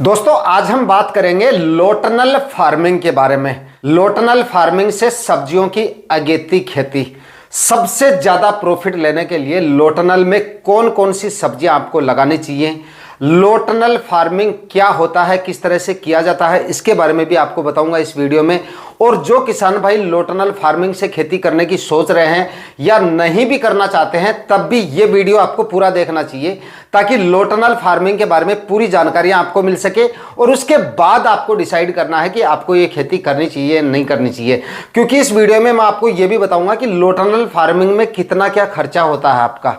दोस्तों आज हम बात करेंगे लोटनल फार्मिंग के बारे में। लोटनल फार्मिंग से सब्जियों की अगेती खेती, सबसे ज्यादा प्रॉफिट लेने के लिए लोटनल में कौन कौन सी सब्जियां आपको लगानी चाहिए, लोटनल फार्मिंग क्या होता है, किस तरह से किया जाता है, इसके बारे में भी आपको बताऊंगा इस वीडियो में। और जो किसान भाई लोटनल फार्मिंग से खेती करने की सोच रहे हैं या नहीं भी करना चाहते हैं, तब भी ये वीडियो आपको पूरा देखना चाहिए ताकि लोटनल फार्मिंग के बारे में पूरी जानकारियां आपको मिल सके और उसके बाद आपको डिसाइड करना है कि आपको ये खेती करनी चाहिए नहीं करनी चाहिए। क्योंकि इस वीडियो में मैं आपको ये भी बताऊंगा कि लोटनल फार्मिंग में कितना क्या खर्चा होता है, आपका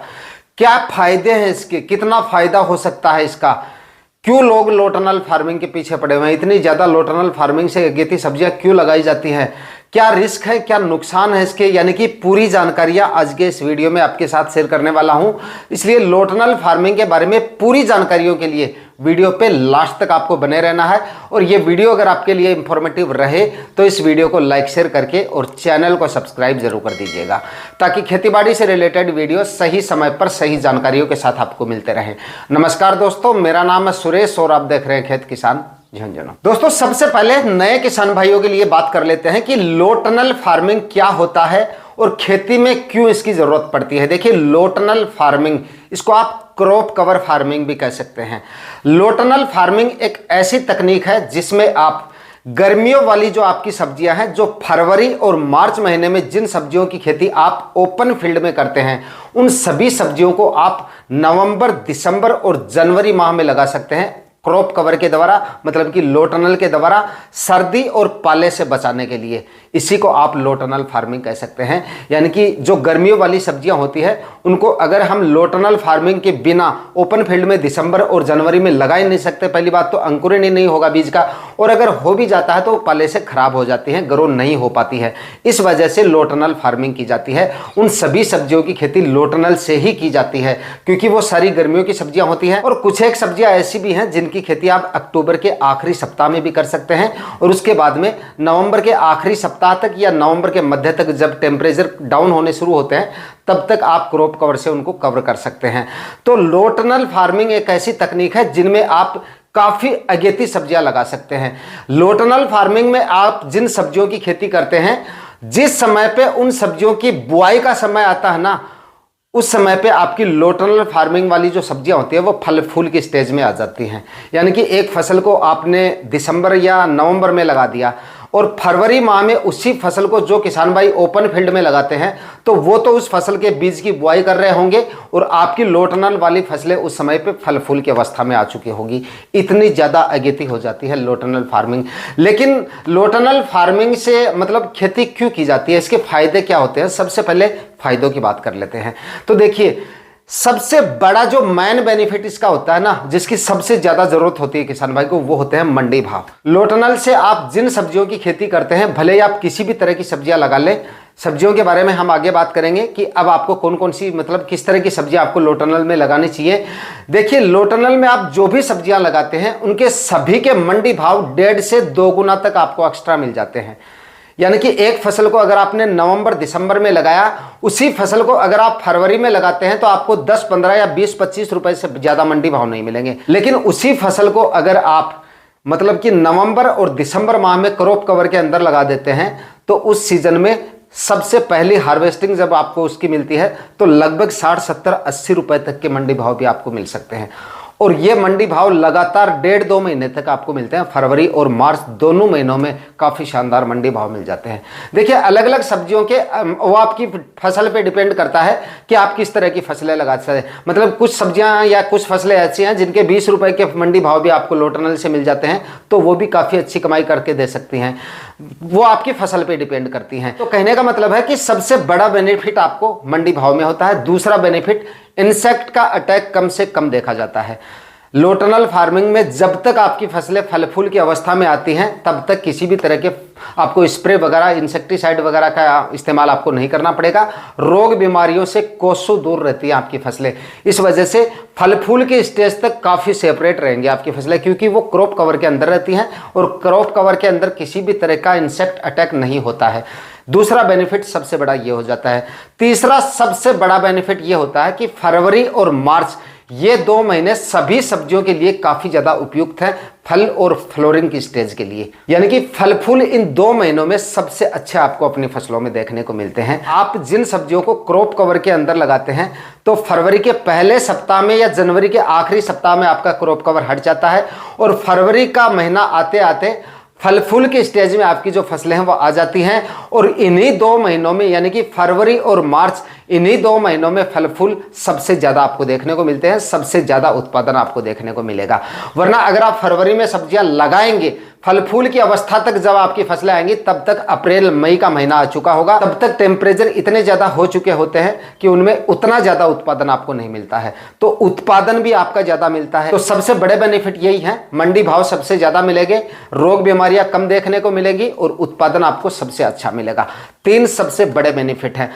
क्या फायदे हैं, इसके कितना फायदा हो सकता है, इसका क्यों लोग लोटनल फार्मिंग के पीछे पड़े हुए हैं, इतनी ज्यादा लोटनल फार्मिंग से अगेती सब्जियां क्यों लगाई जाती हैं, क्या रिस्क है, क्या नुकसान है इसके, यानी कि पूरी जानकारियां आज के इस वीडियो में आपके साथ शेयर करने वाला हूं। इसलिए लोटनल फार्मिंग के बारे में पूरी जानकारियों के लिए वीडियो पे लास्ट तक आपको बने रहना है। और ये वीडियो अगर आपके लिए इंफॉर्मेटिव रहे तो इस वीडियो को लाइक शेयर करके और चैनल को सब्सक्राइब जरूर कर दीजिएगा ताकि खेतीबाड़ी से रिलेटेड वीडियो सही समय पर सही जानकारियों के साथ आपको मिलते रहें। नमस्कार दोस्तों, मेरा नाम है सुरेश और आप देख रहे हैं खेत किसान झुंझुनू। दोस्तों सबसे पहले नए किसान भाइयों के लिए बात कर लेते हैं कि लोटनल फार्मिंग क्या होता है और खेती में क्यों इसकी जरूरत पड़ती है। देखिए लोटनल फार्मिंग, इसको आप क्रॉप कवर फार्मिंग भी कह सकते हैं। लोटनल फार्मिंग एक ऐसी तकनीक है जिसमें आप गर्मियों वाली जो आपकी सब्जियां हैं, जो फरवरी और मार्च महीने में जिन सब्जियों की खेती आप ओपन फील्ड में करते हैं, उन सभी सब्जियों को आप नवंबर, दिसंबर और जनवरी माह में लगा सकते हैं क्रॉप कवर के द्वारा, मतलब कि लोटनल के द्वारा, सर्दी और पाले से बचाने के लिए। इसी को आप लोटनल फार्मिंग कह सकते हैं। यानी कि जो गर्मियों वाली सब्जियां होती है उनको अगर हम लोटनल फार्मिंग के बिना ओपन फील्ड में दिसंबर और जनवरी में लगा ही नहीं सकते। पहली बात तो अंकुरण ही नहीं होगा बीज का, और अगर हो भी जाता है तो पाले से खराब हो जाती है, ग्रो नहीं हो पाती है। इस वजह से लोटनल फार्मिंग की जाती है। उन सभी सब्जियों की खेती लोटनल से ही की जाती है क्योंकि वो सारी गर्मियों की सब्जियां होती हैं। और कुछ एक सब्जियां ऐसी भी हैं जिनकी खेती आप अक्टूबर के आखिरी सप्ताह में भी कर सकते हैं और उसके बाद में नवंबर के आखिरी सप्ताह तक या नवंबर के मध्य तक जब टेम्परेचर डाउन होने शुरू होते हैं तब तक आप क्रॉप कवर से उनको कवर कर सकते हैं। तो लोटनल फार्मिंग एक ऐसी तकनीक है जिनमें आप काफी अगेती सब्जियां लगा सकते हैं। लोटनल फार्मिंग में आप जिन सब्जियों की खेती करते हैं, जिस समय पे उन सब्जियों की बुआई का समय आता है ना, उस समय पे आपकी लोटनल फार्मिंग वाली जो सब्जियां होती है वो फल फूल की स्टेज में आ जाती हैं। यानी कि एक फसल को आपने दिसंबर या नवंबर में लगा दिया और फरवरी माह में उसी फसल को जो किसान भाई ओपन फील्ड में लगाते हैं तो वो तो उस फसल के बीज की बुआई कर रहे होंगे और आपकी लोटनल वाली फसलें उस समय पे फल फूल की अवस्था में आ चुकी होगी। इतनी ज़्यादा अगेती हो जाती है लोटनल फार्मिंग। लेकिन लोटनल फार्मिंग से मतलब खेती क्यों की जाती है, इसके फायदे क्या होते हैं, सबसे पहले फायदों की बात कर लेते हैं। तो देखिए सबसे बड़ा जो मेन बेनिफिट इसका होता है ना, जिसकी सबसे ज्यादा जरूरत होती है किसान भाई को, वो होते हैं मंडी भाव। लोटनल से आप जिन सब्जियों की खेती करते हैं, भले ही आप किसी भी तरह की सब्जियां लगा लें, सब्जियों के बारे में हम आगे बात करेंगे कि अब आपको कौन कौन सी मतलब किस तरह की सब्जियां आपको लोटनल में लगानी चाहिए। देखिए लोटनल में आप जो भी सब्जियां लगाते हैं उनके सभी के मंडी भाव 1.5 से 2 गुना तक आपको एक्स्ट्रा मिल जाते हैं। यानी कि एक फसल को अगर आपने नवंबर दिसंबर में लगाया, उसी फसल को अगर आप फरवरी में लगाते हैं तो आपको 10, 15 या 20, 25 रुपए से ज्यादा मंडी भाव नहीं मिलेंगे। लेकिन उसी फसल को अगर आप मतलब कि नवंबर और दिसंबर माह में क्रॉप कवर के अंदर लगा देते हैं तो उस सीजन में सबसे पहली हार्वेस्टिंग जब आपको उसकी मिलती है तो लगभग 60, 70, 80 रुपए तक के मंडी भाव भी आपको मिल सकते हैं। और ये मंडी भाव लगातार 1.5-2 महीने तक आपको मिलते हैं। फरवरी और मार्च दोनों महीनों में काफ़ी शानदार मंडी भाव मिल जाते हैं। देखिए अलग अलग सब्जियों के वो आपकी फसल पे डिपेंड करता है कि आप किस तरह की फसलें लगाते हैं। मतलब कुछ सब्जियां या कुछ फसलें ऐसी हैं जिनके 20 रुपए के मंडी भाव भी आपको लोटनल से मिल जाते हैं, तो वो भी काफ़ी अच्छी कमाई करके दे सकती हैं। वो आपकी फसल पे डिपेंड करती हैं। तो कहने का मतलब है कि सबसे बड़ा बेनिफिट आपको मंडी भाव में होता है। दूसरा बेनिफिट, इंसेक्ट का अटैक कम से कम देखा जाता है। लोटनल फार्मिंग में जब तक आपकी फसलें फल फूल की अवस्था में आती हैं तब तक किसी भी तरह के आपको स्प्रे वगैरह, इंसेक्टिसाइड वगैरह का इस्तेमाल आपको नहीं करना पड़ेगा। रोग बीमारियों से कोसों दूर रहती हैं आपकी फसलें। इस वजह से फल फूल के स्टेज तक काफ़ी सेपरेट रहेंगी आपकी फसलें, क्योंकि वो क्रॉप कवर के अंदर रहती हैं और क्रॉप कवर के अंदर किसी भी तरह का इंसेक्ट अटैक नहीं होता है। दूसरा बेनिफिट सबसे बड़ा ये हो जाता है। तीसरा सबसे बड़ा बेनिफिट ये होता है कि फरवरी और मार्च ये 2 महीने सभी सब्जियों के लिए काफी ज्यादा उपयुक्त है फल और फ्लोरिंग की स्टेज के लिए। यानी कि फल फूल इन 2 महीनों में सबसे अच्छे आपको अपनी फसलों में देखने को मिलते हैं। आप जिन सब्जियों को क्रॉप कवर के अंदर लगाते हैं तो फरवरी के पहले सप्ताह में या जनवरी के आखिरी सप्ताह में आपका क्रॉप कवर हट जाता है और फरवरी का महीना आते आते फल फूल के स्टेज में आपकी जो फसलें हैं वो आ जाती हैं। और इन्हीं 2 महीनों में यानी कि फरवरी और मार्च, इन्हीं 2 महीनों में फल फूल सबसे ज्यादा आपको देखने को मिलते हैं, सबसे ज्यादा उत्पादन आपको देखने को मिलेगा। वरना अगर आप फरवरी में सब्जियां लगाएंगे, फल फूल की अवस्था तक जब आपकी फसलें आएंगी तब तक अप्रैल मई का महीना आ चुका होगा, तब तक टेम्परेचर इतने ज्यादा हो चुके होते हैं कि उनमें उतना ज्यादा उत्पादन आपको नहीं मिलता है। तो उत्पादन भी आपका ज्यादा मिलता है। तो सबसे बड़े बेनिफिट यही है, मंडी भाव सबसे ज्यादा मिलेंगे, रोग बीमारियां कम देखने को मिलेगी और उत्पादन आपको सबसे अच्छा मिलेगा। 3 सबसे बड़े बेनिफिट हैं।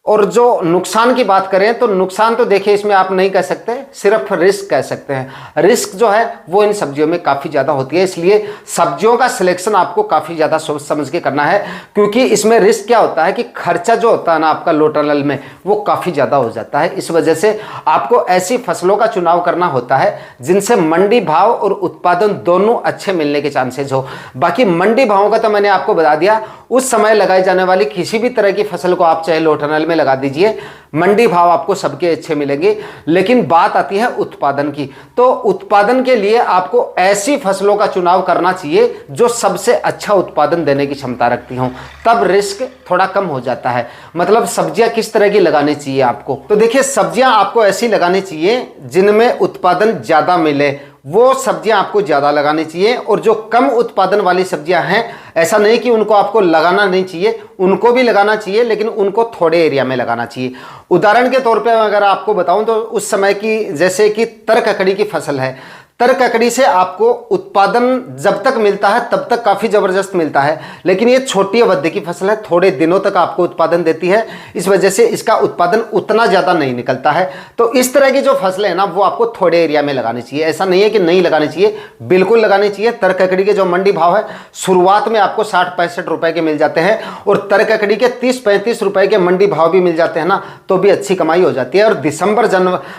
और जो नुकसान की बात करें तो नुकसान तो देखिए इसमें आप नहीं कह सकते, सिर्फ रिस्क कह सकते हैं। रिस्क जो है वो इन सब्जियों में काफ़ी ज़्यादा होती है, इसलिए सब्जियों का सिलेक्शन आपको काफ़ी ज़्यादा सोच समझ के करना है। क्योंकि इसमें रिस्क क्या होता है कि खर्चा जो होता है ना आपका लोटनल में वो काफ़ी ज़्यादा हो जाता है। इस वजह से आपको ऐसी फसलों का चुनाव करना होता है जिनसे मंडी भाव और उत्पादन दोनों अच्छे मिलने के चांसेज हो। बाकी मंडी भावों का तो मैंने आपको बता दिया, उस समय लगाई जाने वाली किसी भी तरह की फसल को आप चाहे लोटनल में लगा दीजिए, मंडी भाव आपको सबके अच्छे मिलेंगे। लेकिन बात आती है उत्पादन की, तो उत्पादन के लिए आपको ऐसी फसलों का चुनाव करना चाहिए जो सबसे अच्छा उत्पादन देने की क्षमता रखती हों, तब रिस्क थोड़ा कम हो जाता है। मतलब सब्जियां किस तरह की लगानी चाहिए आपको, तो देखिए सब्जियां आपको ऐसी लगानी चाहिए जिनमें उत्पादन ज्यादा मिले, वो सब्जियां आपको ज्यादा लगानी चाहिए। और जो कम उत्पादन वाली सब्जियां हैं, ऐसा नहीं कि उनको आपको लगाना नहीं चाहिए, उनको भी लगाना चाहिए, लेकिन उनको थोड़े एरिया में लगाना चाहिए। उदाहरण के तौर पे अगर आपको बताऊं तो उस समय की जैसे कि तर ककड़ी की फसल है, तर ककड़ी से आपको उत्पादन जब तक मिलता है तब तक काफी जबरदस्त मिलता है, लेकिन ये छोटी अवधि की फसल है, थोड़े दिनों तक आपको उत्पादन देती है, इस वजह से इसका उत्पादन उतना ज्यादा नहीं निकलता है। तो इस तरह की जो फसलें हैं ना वो आपको थोड़े एरिया में लगानी चाहिए। ऐसा नहीं है कि नहीं लगानी चाहिए, बिल्कुल लगानी चाहिए। तर ककड़ी के जो मंडी भाव है शुरुआत में आपको 60-65 रुपए के मिल जाते हैं, और तर ककड़ी के 30-35 रुपए के मंडी भाव भी मिल जाते हैं ना, तो भी अच्छी कमाई हो जाती है। और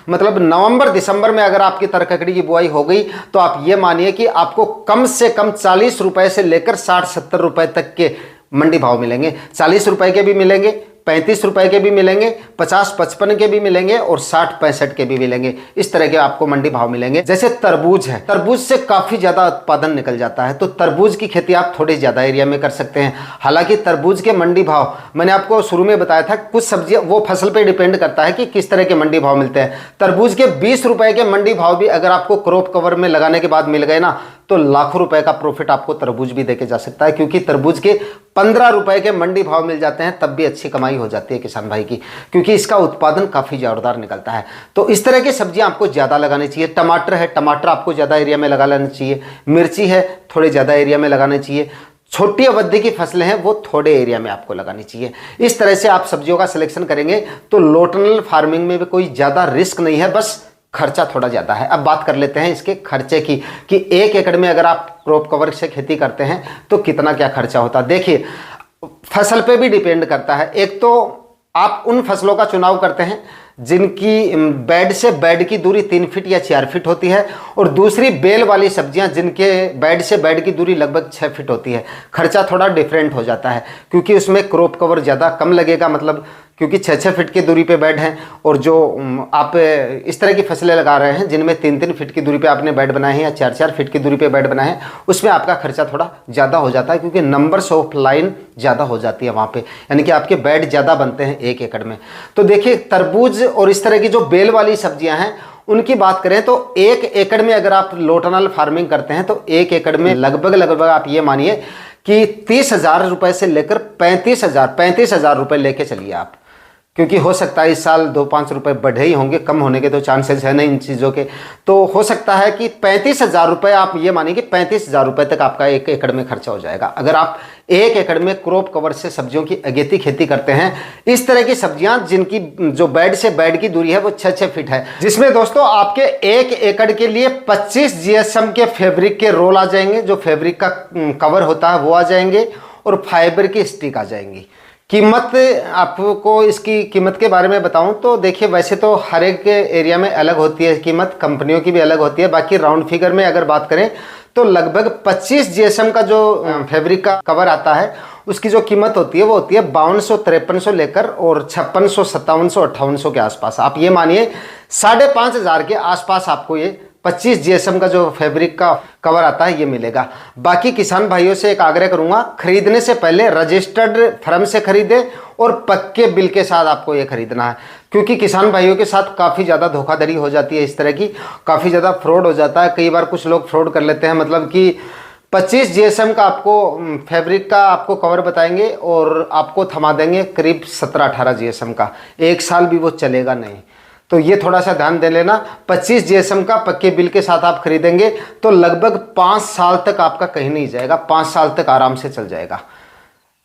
मतलब नवंबर दिसंबर में अगर आपकी तर ककड़ी की बुआई हो गई तो आप ये मानिए कि आपको कम से कम 40 रुपए से लेकर 60-70 रुपए तक के मंडी भाव मिलेंगे। 40 रुपए के भी मिलेंगे, 35 रुपए के भी मिलेंगे, 50-55 के भी मिलेंगे और 60-65 के भी मिलेंगे। इस तरह के आपको मंडी भाव मिलेंगे। जैसे तरबूज है, तरबूज से काफी ज्यादा उत्पादन निकल जाता है, तो तरबूज की खेती आप थोड़े ज्यादा एरिया में कर सकते हैं। हालांकि तरबूज के मंडी भाव मैंने आपको शुरू में बताया था, कुछ सब्जियां वो फसल पे डिपेंड करता है कि किस तरह के मंडी भाव मिलते हैं। तरबूज के 20 रुपए के मंडी भाव भी अगर आपको क्रॉप कवर में लगाने के बाद मिल गए ना, तो लाखों रुपए का प्रॉफिट आपको तरबूज भी देके जा सकता है। क्योंकि तरबूज के 15 रुपए के मंडी भाव मिल जाते हैं, तब भी अच्छी कमाई हो जाती है किसान भाई की, क्योंकि इसका उत्पादन काफी जोरदार निकलता है। तो इस तरह की सब्जियां आपको ज्यादा लगानी चाहिए। टमाटर है, टमाटर आपको ज्यादा एरिया में लगा लेना चाहिए। मिर्ची है, थोड़े ज्यादा एरिया में लगानी चाहिए। छोटी अवधि की फसलें हैं वो थोड़े एरिया में आपको लगानी चाहिए। इस तरह से आप सब्जियों का सिलेक्शन करेंगे तो लोटनल फार्मिंग में भी कोई ज्यादा रिस्क नहीं है, बस खर्चा थोड़ा ज्यादा है। अब बात कर लेते हैं इसके खर्चे की कि 1 एकड़ में अगर आप क्रॉप कवर से खेती करते हैं तो कितना क्या खर्चा होता है। देखिए फसल पे भी डिपेंड करता है। एक तो आप उन फसलों का चुनाव करते हैं जिनकी बेड से बेड की दूरी 3 फीट या 4 फीट होती है, और दूसरी बेल वाली सब्जियां जिनके बेड से बेड की दूरी लगभग 6 फीट होती है। खर्चा थोड़ा डिफरेंट हो जाता है क्योंकि उसमें क्रॉप कवर ज़्यादा कम लगेगा, मतलब क्योंकि 6-6 फीट की दूरी पे बेड हैं। और जो आप इस तरह की फसलें लगा रहे हैं जिनमें 3-3 फीट की दूरी पे आपने बेड बनाए हैं या 4-4 फीट की दूरी पे बेड बनाए हैं, उसमें आपका खर्चा थोड़ा ज़्यादा हो जाता है क्योंकि नंबर्स ऑफ लाइन ज़्यादा हो जाती है वहाँ पे, यानी कि आपके बेड ज़्यादा बनते हैं 1 एकड़ में। तो देखिए तरबूज और इस तरह की जो बेल वाली सब्जियाँ हैं उनकी बात करें तो 1 एकड़ में अगर आप लोटनल फार्मिंग करते हैं तो 1 एकड़ में लगभग आप ये मानिए कि 30,000 रुपये से लेकर 35,000 रुपये लेके चलिए आप, क्योंकि हो सकता है इस साल 2-5 रुपये बढ़े ही होंगे, कम होने के तो चांसेस है नहीं इन चीज़ों के। तो हो सकता है कि 35,000 रुपये, आप ये मानिए कि 35,000 रुपये तक आपका 1 एकड़ में खर्चा हो जाएगा अगर आप 1 एकड़ में क्रॉप कवर से सब्जियों की अगेती खेती करते हैं। इस तरह की सब्जियां जिनकी जो बेड से बेड की दूरी है वो 6-6 फीट है, जिसमें दोस्तों आपके 1 एकड़ के लिए 25 GSM के फैब्रिक के रोल आ जाएंगे, जो फैब्रिक का कवर होता है वो आ जाएंगे, और फाइबर की स्टिक आ जाएंगी। कीमत, आपको इसकी कीमत के बारे में बताऊं तो देखिए, वैसे तो हर एक एरिया में अलग होती है कीमत, कंपनियों की भी अलग होती है। बाकी राउंड फिगर में अगर बात करें तो लगभग 25 जीएसएम का जो फैब्रिक का कवर आता है उसकी जो कीमत होती है वो होती है 5200-5300 लेकर और 5600, 5700, 5800 के आसपास। आप ये मानिए 5500 के आसपास आपको ये 25 जीएसएम का जो फैब्रिक का कवर आता है ये मिलेगा। बाकी किसान भाइयों से एक आग्रह करूंगा, खरीदने से पहले रजिस्टर्ड फर्म से खरीदें और पक्के बिल के साथ आपको ये खरीदना है, क्योंकि किसान भाइयों के साथ काफ़ी ज़्यादा धोखाधड़ी हो जाती है, इस तरह की काफ़ी ज़्यादा फ्रॉड हो जाता है। कई बार कुछ लोग फ्रॉड कर लेते हैं, मतलब कि 25 जीएसएम का आपको फैब्रिक का आपको कवर बताएंगे और आपको थमा देंगे करीब 17-18 जीएसएम का, 1 साल भी वो चलेगा नहीं। तो ये थोड़ा सा ध्यान दे लेना। 25 जीएसएम का पक्के बिल के साथ आप खरीदेंगे तो लगभग 5 साल तक आपका कहीं नहीं जाएगा, 5 साल तक आराम से चल जाएगा।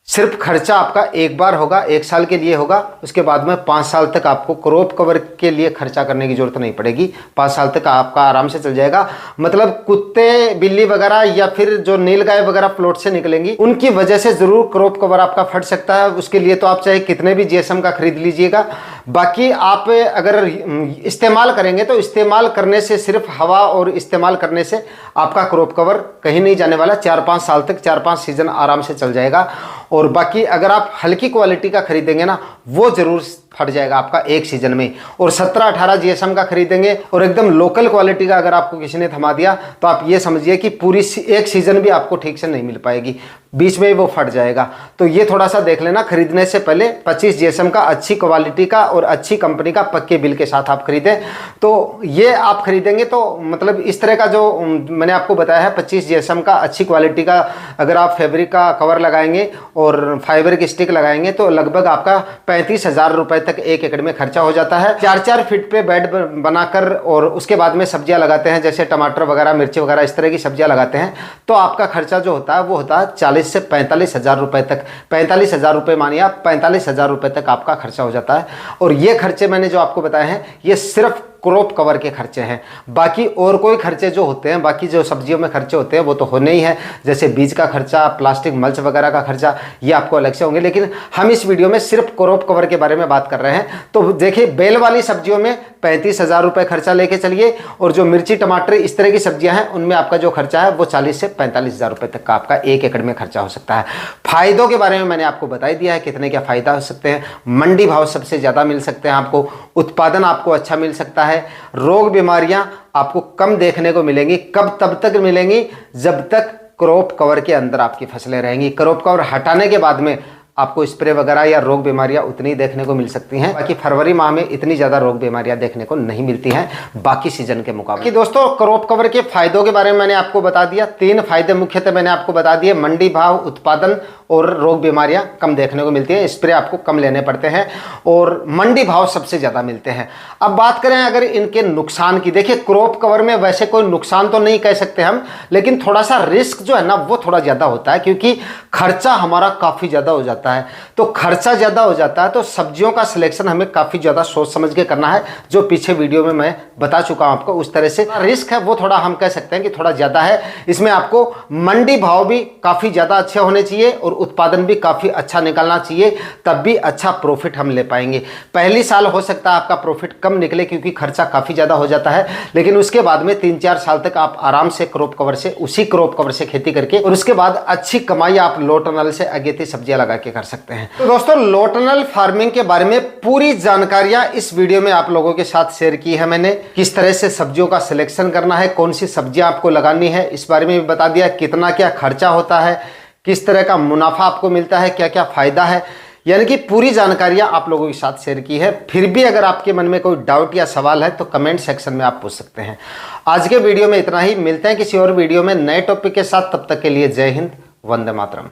सिर्फ खर्चा आपका एक बार होगा, 1 साल के लिए होगा, उसके बाद में 5 साल तक आपको क्रॉप कवर के लिए खर्चा करने की जरूरत नहीं पड़ेगी। 5 साल तक आपका आराम से चल जाएगा। मतलब कुत्ते बिल्ली वगैरह या फिर जो नीलगाय वगैरह प्लॉट से निकलेंगी उनकी वजह से जरूर क्रॉप कवर आपका फट सकता है। उसके लिए तो आप चाहे कितने भी जीएसएम का खरीद लीजिएगा। बाकी आप अगर इस्तेमाल करेंगे तो इस्तेमाल करने से, सिर्फ हवा और इस्तेमाल करने से आपका क्रॉप कवर कहीं नहीं जाने वाला। 4-5 साल तक, 4-5 सीजन आराम से चल जाएगा। और बाकी अगर आप हल्की क्वालिटी का खरीदेंगे ना, वो जरूर फट जाएगा आपका 1 सीजन में। और 17-18 जीएसएम का खरीदेंगे और एकदम लोकल क्वालिटी का अगर आपको किसी ने थमा दिया तो आप ये समझिए कि पूरी 1 सीजन भी आपको ठीक से नहीं मिल पाएगी, बीच में ही वो फट जाएगा। तो ये थोड़ा सा देख लेना, खरीदने से पहले 25 जीएसएम का अच्छी क्वालिटी का और अच्छी कंपनी का पक्के बिल के साथ आप खरीदें। तो ये आप खरीदेंगे तो मतलब इस तरह का जो मैंने आपको बताया है 25 जीएसएम का अच्छी क्वालिटी का अगर आप फैब्रिक का कवर लगाएंगे और फाइबर की स्टिक लगाएंगे तो लगभग आपका 35,000 रुपए तक 1 एकड़ में खर्चा हो जाता है। 4-4 फीट पे बेड बनाकर और उसके बाद में सब्जियां लगाते हैं, जैसे टमाटर वगैरह, मिर्ची वगैरह, इस तरह की सब्जियां लगाते हैं तो आपका खर्चा जो होता है वो होता है 40 से 45,000 रुपए तक। 45,000 रुपए मानिए आप, 45,000 रुपए तक आपका खर्चा हो जाता है। और ये खर्चे मैंने जो आपको बताए हैं ये सिर्फ क्रॉप कवर के खर्चे हैं। बाकी और कोई खर्चे जो होते हैं, बाकी जो सब्जियों में खर्चे होते हैं वो तो होने ही है, जैसे बीज का खर्चा, प्लास्टिक मल्च वगैरह का खर्चा, ये आपको अलग से होंगे। लेकिन हम इस वीडियो में सिर्फ क्रॉप कवर के बारे में बात कर रहे हैं। तो देखिए, बेल वाली सब्जियों में 35,000 रुपए खर्चा लेके चलिए और जो मिर्ची, टमाटर, इस तरह की सब्जियां हैं उनमें आपका जो खर्चा है वो 40 से 45,000 रुपए तक का आपका 1 एकड़ में खर्चा हो सकता है। फायदों के बारे में मैंने आपको बता ही दिया है, कितने क्या फायदा हो सकते हैं। मंडी भाव सबसे ज्यादा मिल सकते हैं आपको, उत्पादन आपको अच्छा मिल सकता है, रोग बीमारियां आपको कम देखने को मिलेंगी। कब तब तक मिलेंगी जब तक क्रॉप कवर के अंदर आपकी फसलें रहेंगी। क्रॉप कवर हटाने के बाद में आपको स्प्रे वगैरह या रोग बीमारियां उतनी देखने को मिल सकती हैं। बाकी फरवरी माह में इतनी ज्यादा रोग बीमारियां देखने को नहीं मिलती हैं बाकी सीजन के मुकाबले। कि दोस्तों, क्रॉप कवर के फायदों के बारे में मैंने आपको बता दिया। 3 फायदे मुख्यतः मैंने आपको बता दिए, मंडी भाव, उत्पादन और रोग बीमारियां कम देखने को मिलती हैं, स्प्रे आपको कम लेने पड़ते हैं और मंडी भाव सबसे ज्यादा मिलते हैं। अब बात करें अगर इनके नुकसान की, देखिए क्रॉप कवर में वैसे कोई नुकसान तो नहीं कह सकते हम, लेकिन थोड़ा सा रिस्क जो है ना वो थोड़ा ज्यादा होता है, क्योंकि खर्चा हमारा काफी ज्यादा हो जाता है। तो खर्चा ज्यादा हो जाता है तो सब्जियों का सिलेक्शन हमें काफी ज्यादा सोच समझ के करना है, जो पीछे वीडियो में मैं बता चुका हूं आपको। उस तरह से रिस्क है वो थोड़ा हम कह सकते हैं कि थोड़ा ज्यादा है। इसमें आपको मंडी भाव भी काफी ज्यादा अच्छे होने चाहिए और उत्पादन भी काफी अच्छा निकलना चाहिए, तब भी अच्छा प्रॉफिट हम ले पाएंगे। पहली साल हो सकता है आपका प्रॉफिट कम निकले क्योंकि खर्चा काफी ज्यादा हो जाता है, लेकिन उसके बाद में 3-4 साल तक आप आराम से क्रॉप कवर से, उसी क्रॉप कवर से खेती करके और उसके बाद अच्छी कमाई आप लो टनल से अगेती सब्जियां लगा के कर सकते हैं। तो दोस्तों, लो टनल फार्मिंग के बारे में पूरी जानकारियां इस वीडियो में आप लोगों के साथ शेयर की है मैंने। किस तरह से सब्जियों का सिलेक्शन करना है, कौन सी सब्जियां आपको लगानी है, इस बारे में भी बता दिया। कितना क्या खर्चा होता है, किस तरह का मुनाफा आपको मिलता है, क्या क्या फायदा है, यानी कि पूरी जानकारियां आप लोगों के साथ शेयर की है। फिर भी अगर आपके मन में कोई डाउट या सवाल है तो कमेंट सेक्शन में आप पूछ सकते हैं। आज के वीडियो में इतना ही, मिलते हैं किसी और वीडियो में नए टॉपिक के साथ। तब तक के लिए जय हिंद, वंदे मातरम।